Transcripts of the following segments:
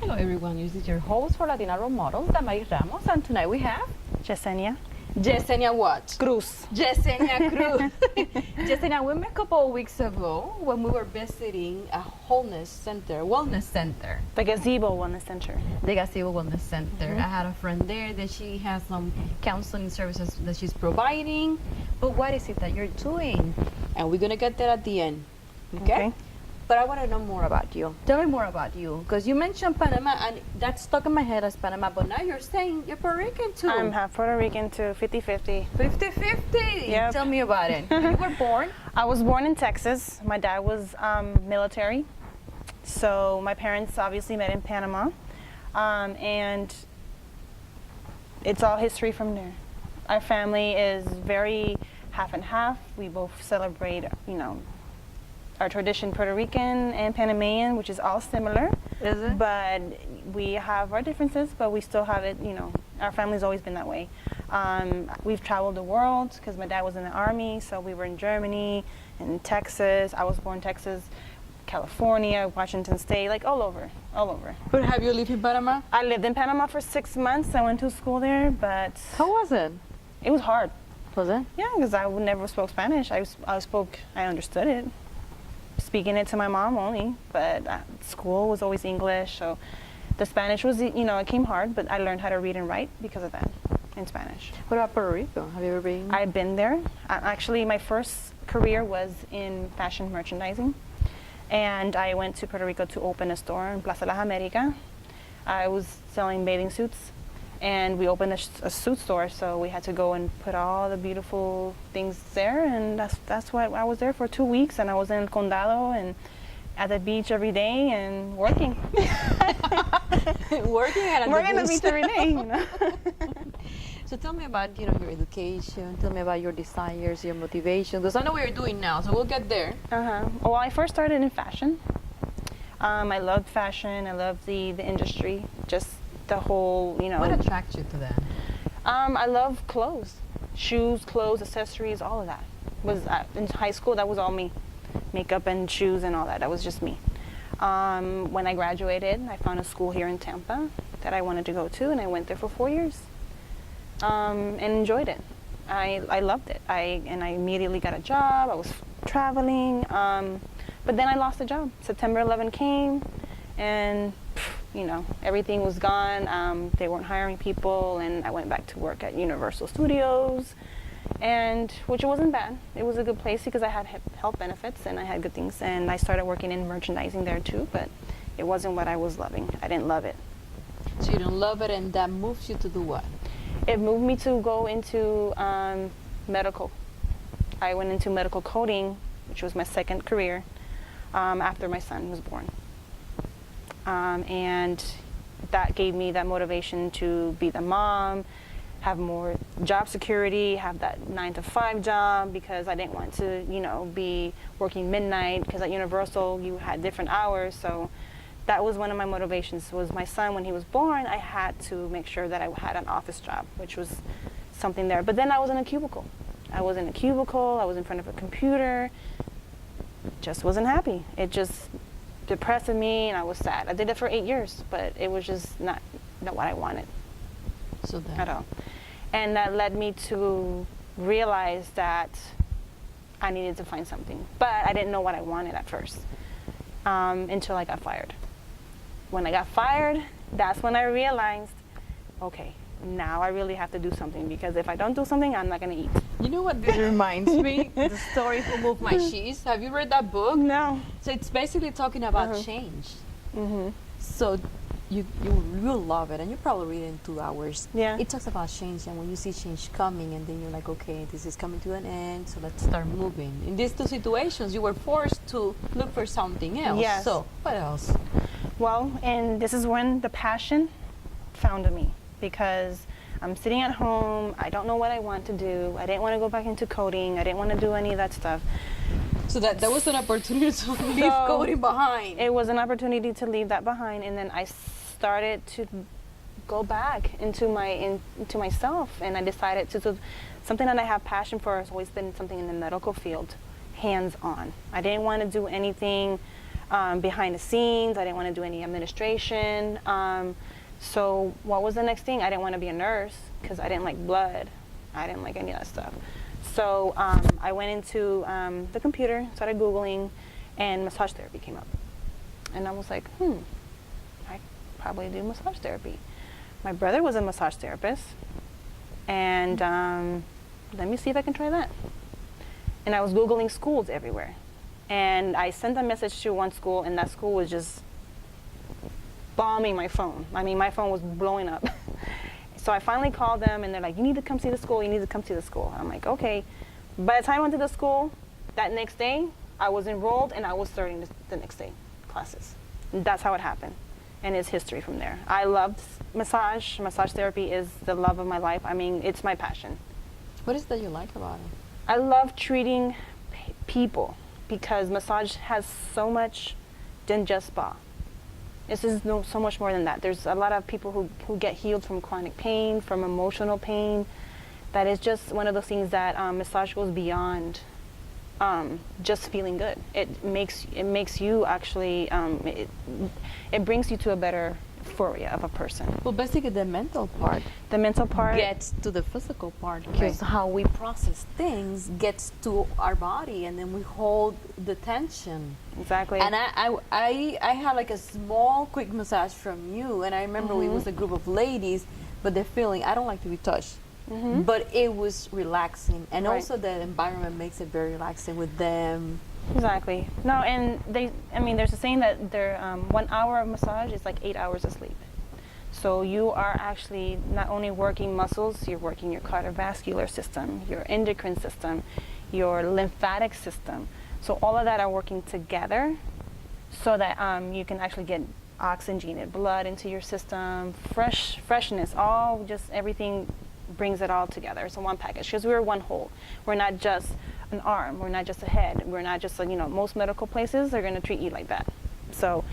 Hello everyone, this is your host for Latina Role Models, Damaris Ramos, and tonight we have Yesenia. Yesenia what? Cruz. Yesenia Cruz. Yesenia, we met a couple of weeks ago when we were visiting a wellness center. The Gazebo Wellness Center. The Gazebo Wellness Center. I had a friend there that she has some counseling services that she's providing. But what is it that you're doing? And we're going to get there at the end. Okay? But I want to know more about you. Tell me more about you. Because you mentioned Panama, and that stuck in my head as Panama, but now you're saying you're Puerto Rican too. I'm half Puerto Rican too, 50-50. 50-50? Yep. Tell me about it. You were born? I was born in Texas. My dad was military. So my parents obviously met in Panama. And it's all history from there. Our family is very half and half. We both celebrate, our tradition, Puerto Rican and Panamanian, which is all similar. Is it? But we have our differences, but we still have it, our family's always been that way. We've traveled the world because my dad was in the Army, so we were in Germany, in Texas. I was born in Texas, California, Washington State, like all over. But have you lived in Panama? I lived in Panama for 6 months. I went to school there, but How was it? it was hard. Was it? Yeah, because I never spoke Spanish. I understood it. Speaking it to my mom only, but school was always English, so the Spanish was, it came hard, but I learned how to read and write because of that in Spanish. What about Puerto Rico? Have you ever been? I've been there. Actually, my first career was in fashion merchandising, and I went to Puerto Rico to open a store in Plaza Las Américas. I was selling bathing suits, and we opened a suit store, so we had to go and put all the beautiful things there, and that's why I was there for 2 weeks, and I was in El Condado and at the beach every day and working. Working at the beach every day, So tell me about, your education. Tell me about your desires, your motivation. Because I know what you're doing now, so we'll get there. Well, I first started in fashion. I loved fashion. I loved the industry, just the whole, What attracts you to that? I love clothes, shoes, clothes, accessories, all of that. In high school, that was all me. Makeup and shoes and all that. That was just me. When I graduated, I found a school here in Tampa that I wanted to go to, and I went there for 4 years and enjoyed it. I loved it. I immediately got a job. I was traveling, but then I lost the job. September 11 came, and everything was gone. They weren't hiring people, and I went back to work at Universal Studios, and which wasn't bad. It was a good place because I had health benefits and I had good things, and I started working in merchandising there too, but it wasn't what I was loving. I didn't love it. So you don't love it, and that moves you to do what? It moved me to go into medical. I went into medical coding, which was my second career after my son was born. And that gave me that motivation to be the mom, have more job security, have that 9-to-5 job, because I didn't want to, be working midnight, because at Universal you had different hours. So that was one of my motivations. Was my son, when he was born, I had to make sure that I had an office job, which was something there. But then I was in a cubicle. I was in front of a computer, just wasn't happy. It just depressed me, and I was sad. I did it for 8 years, but it was just not what I wanted at all. And that led me to realize that I needed to find something. But I didn't know what I wanted at first until I got fired. When I got fired, that's when I realized, okay, now I really have to do something, because if I don't do something, I'm not going to eat. You know what this reminds me? The story Who Moved My Cheese. Have you read that book? No. So it's basically talking about change. So you will love it, and you probably read it in 2 hours. Yeah. It talks about change, and when you see change coming, and then you're like, okay, this is coming to an end, so let's start moving. In these two situations, you were forced to look for something else. Yes. So what else? Well, and this is when the passion found me, because I'm sitting at home. I don't know what I want to do. I didn't want to go back into coding. I didn't want to do any of that stuff. So that was an opportunity to leave coding behind. It was an opportunity to leave that behind, and then I started to go back into myself, and I decided to something that I have passion for has always been something in the medical field, hands-on. I didn't want to do anything behind the scenes. I didn't want to do any administration. So what was the next thing? I didn't want to be a nurse because I didn't like blood. I didn't like any of that stuff. So I went into the computer, started Googling, and massage therapy came up. And I was like, I probably do massage therapy. My brother was a massage therapist, and let me see if I can try that. And I was Googling schools everywhere. And I sent a message to one school, and that school was just bombing my phone. I mean, my phone was blowing up. So I finally called them, and they're like, you need to come see the school, you need to come see the school. I'm like, okay. By the time I went to the school, that next day, I was enrolled, and I was starting the next day classes. And that's how it happened. And it's history from there. I loved massage. Massage therapy is the love of my life. I mean, it's my passion. What is that you like about it? I love treating people because massage has so much than just spa. This is so much more than that. There's a lot of people who get healed from chronic pain, from emotional pain. That is just one of those things that massage goes beyond just feeling good. It makes you actually, it brings you to a better euphoria of a person. Well, basically the mental part. The mental part gets to the physical part because how we process things gets to our body, and then we hold the tension. Exactly. And I had like a small quick massage from you, and I remember we was a group of ladies, but the feeling, I don't like to be touched. But it was relaxing, and also the environment makes it very relaxing with them. Exactly. No, and there's a saying that their 1 hour of massage is like 8 hours of sleep. So you are actually not only working muscles, you're working your cardiovascular system, your endocrine system, your lymphatic system. So all of that are working together so that you can actually get oxygenated blood into your system, freshness, all just everything brings it all together. It's a one package because we're one whole. We're not just an arm. We're not just a head. We're not just most medical places are going to treat you like that. So,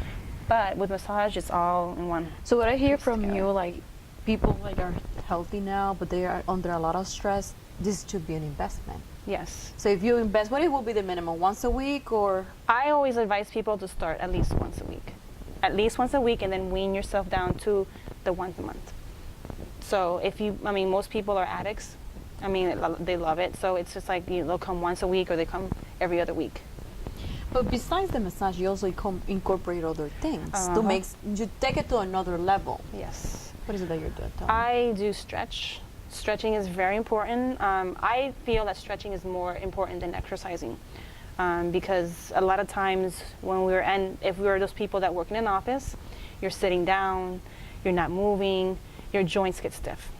but with massage, it's all in one. So what I hear from you, like people like are healthy now, but they are under a lot of stress. This should be an investment. Yes. So if you invest, what it will be the minimum? Once a week, or? I always advise people to start at least once a week. At least once a week, and then wean yourself down to the once a month. So most people are addicts. I mean, they love it. So it's just like they'll come once a week or they come every other week. But besides the massage, you also incorporate other things to make you take it to another level. Yes. What is it that you're doing? I do stretch. Stretching is very important. I feel that stretching is more important than exercising because a lot of times if we were those people that work in an office, you're sitting down, you're not moving, your joints get stiff.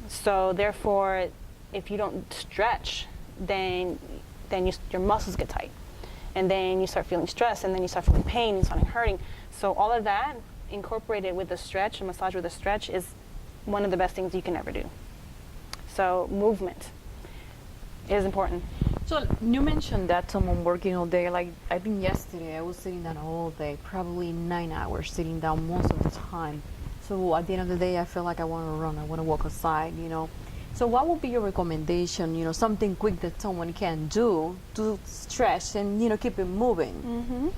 So therefore, if you don't stretch, then your muscles get tight. And then you start feeling stress, and then you start feeling pain, and starting hurting. So all of that incorporated with a stretch, a massage with a stretch, is one of the best things you can ever do. So movement is important. So you mentioned that someone working all day, like I think yesterday I was sitting down all day, probably 9 hours sitting down most of the time. So at the end of the day, I feel like I want to run, I want to walk outside, So what would be your recommendation, something quick that someone can do to stretch and, keep it moving?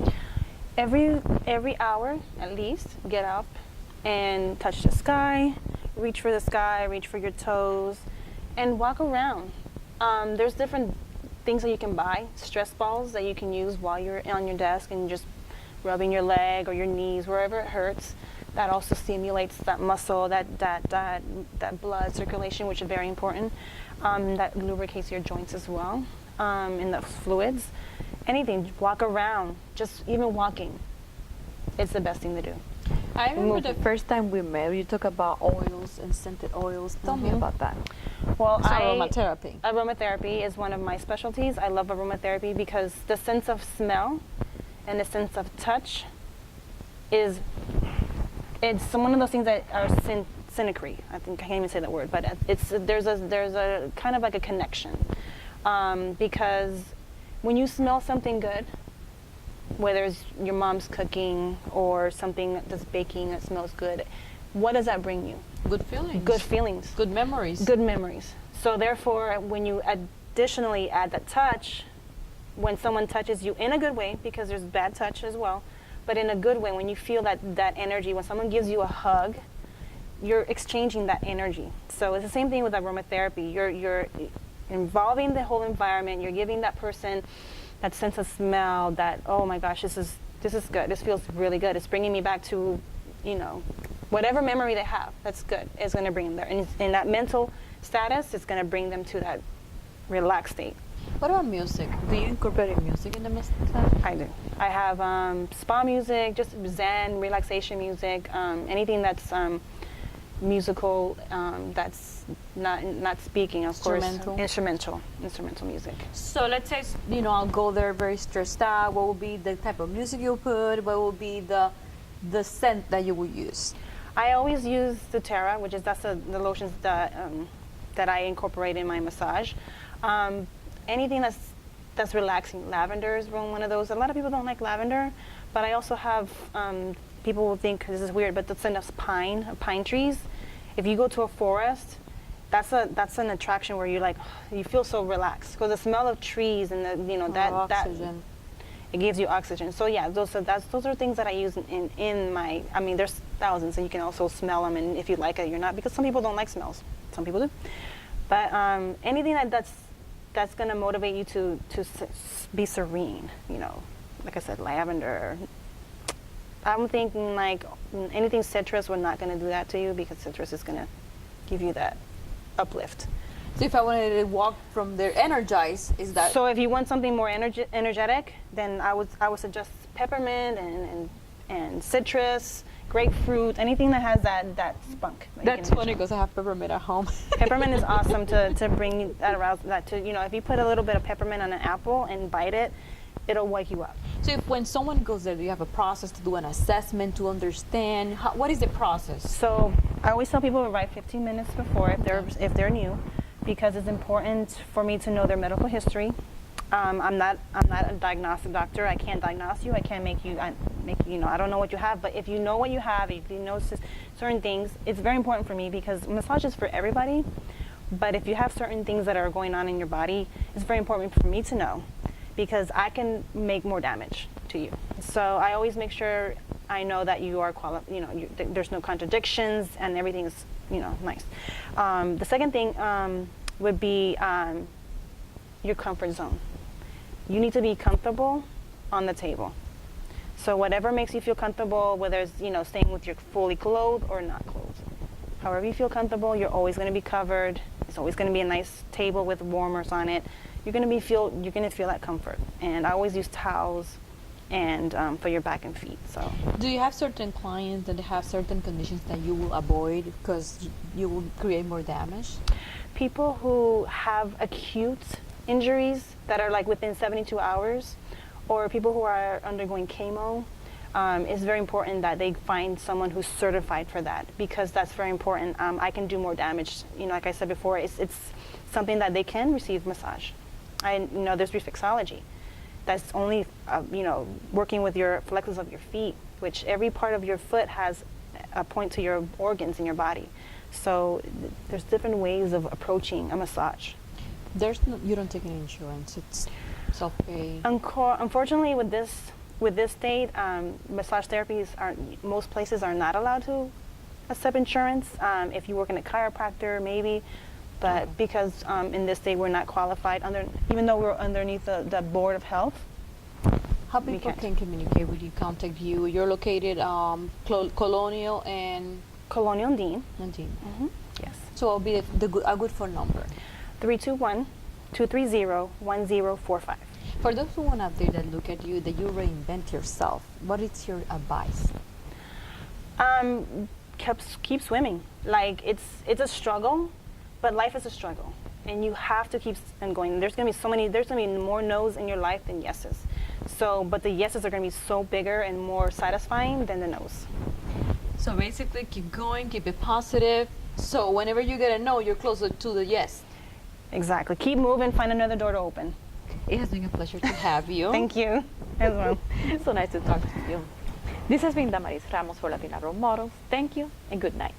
Every hour, at least, get up and touch the sky, reach for the sky, reach for your toes, and walk around. There's different things that you can buy, stress balls that you can use while you're on your desk and just rubbing your leg or your knees, wherever it hurts. That also stimulates that muscle, that blood circulation, which is very important. That lubricates your joints as well, and the fluids. Anything, walk around, just even walking. It's the best thing to do. I remember the first time we met, you talked about oils and scented oils. Tell me about that. Well, aromatherapy. Aromatherapy is one of my specialties. I love aromatherapy because the sense of smell and the sense of touch it's one of those things that are synchrony. I think I can't even say that word, but there's a kind of like a connection because when you smell something good, whether it's your mom's cooking or something that's baking that smells good, what does that bring you? Good feelings. Good feelings. Good memories. Good memories. So therefore, when you additionally add that touch, when someone touches you in a good way, because there's bad touch as well, but in a good way. When you feel that energy, when someone gives you a hug, you're exchanging that energy. So it's the same thing with aromatherapy. You're involving the whole environment. You're giving that person that sense of smell, that, oh my gosh, this is good. This feels really good. It's bringing me back to, whatever memory they have. That's good. It's going to bring them there. And in that mental status, it's going to bring them to that relaxed state. What about music? Do you incorporate music in the massage? I do. I have spa music, just Zen, relaxation music, anything that's musical, that's not speaking, of course. Instrumental music. So let's say, I'll go there very stressed out. What will be the type of music you'll put? What will be the scent that you will use? I always use the Terra, that's the lotions that I incorporate in my massage. Anything that's relaxing. Lavender is one of those. A lot of people don't like lavender, but I also have people will think this is weird, but the scent of pine trees. If you go to a forest, that's an attraction where you feel so relaxed because the smell of trees and that oxygen. It gives you oxygen. So yeah, those are things that I use in my. I mean, there's thousands, and you can also smell them, and if you like it, you're not, because some people don't like smells. Some people do, but anything that's going to motivate you to be serene. Like I said, lavender. I'm thinking like anything citrus, we're not going to do that to you because citrus is going to give you that uplift. So if I wanted to walk from there energized, is that? So if you want something more energetic, then I would suggest peppermint and citrus, grapefruit, anything that has that spunk. That's funny because I have peppermint at home. Peppermint is awesome to bring that arouse that to if you put a little bit of peppermint on an apple and bite it, it'll wake you up. So when someone goes there, do you have a process to do an assessment to understand? What is the process? So I always tell people to arrive 15 minutes before if they're new, because it's important for me to know their medical history. I'm not a diagnostic doctor. I can't diagnose you. I can't make you. I don't know what you have. But if you know what you have, if you know certain things, it's very important for me because massage is for everybody. But if you have certain things that are going on in your body, it's very important for me to know, because I can make more damage to you. So I always make sure I know that you are there's no contradictions and everything is nice. The second thing would be your comfort zone. You need to be comfortable on the table. So whatever makes you feel comfortable, whether it's staying with your fully clothed or not clothed, however you feel comfortable, you're always going to be covered. It's always going to be a nice table with warmers on it. You're going to feel that comfort. And I always use towels and for your back and feet. So do you have certain clients that have certain conditions that you will avoid because you will create more damage? People who have acute injuries that are like within 72 hours, or people who are undergoing chemo, it's very important that they find someone who's certified for that, because that's very important. I can do more damage. Like I said before, it's something that they can receive massage. There's reflexology. That's only, working with your flexors of your feet, which every part of your foot has a point to your organs in your body. So there's different ways of approaching a massage. You don't take any insurance. It's self-pay. Unfortunately, with this state, massage therapies most places are not allowed to accept insurance. If you work in a chiropractor, maybe. But because in this state we're not qualified even though we're underneath the Board of Health. How people can communicate with you, contact you? You're located Colonial and Dean. Mm-hmm. Yes. So it'll be a good phone number. 321-230-1045. For those who want out there that look at you, that you reinvent yourself, what is your advice? Keep swimming. Like it's a struggle. But life is a struggle, and you have to keep on going. There's gonna be more no's in your life than yeses. But the yeses are gonna be so bigger and more satisfying than the no's. So basically, keep going, keep it positive. So whenever you get a no, you're closer to the yes. Exactly. Keep moving, find another door to open. It has been a pleasure to have you. Thank you, as well. So nice to talk to you. This has been Damaris Ramos for Latina Role Models. Thank you, and good night.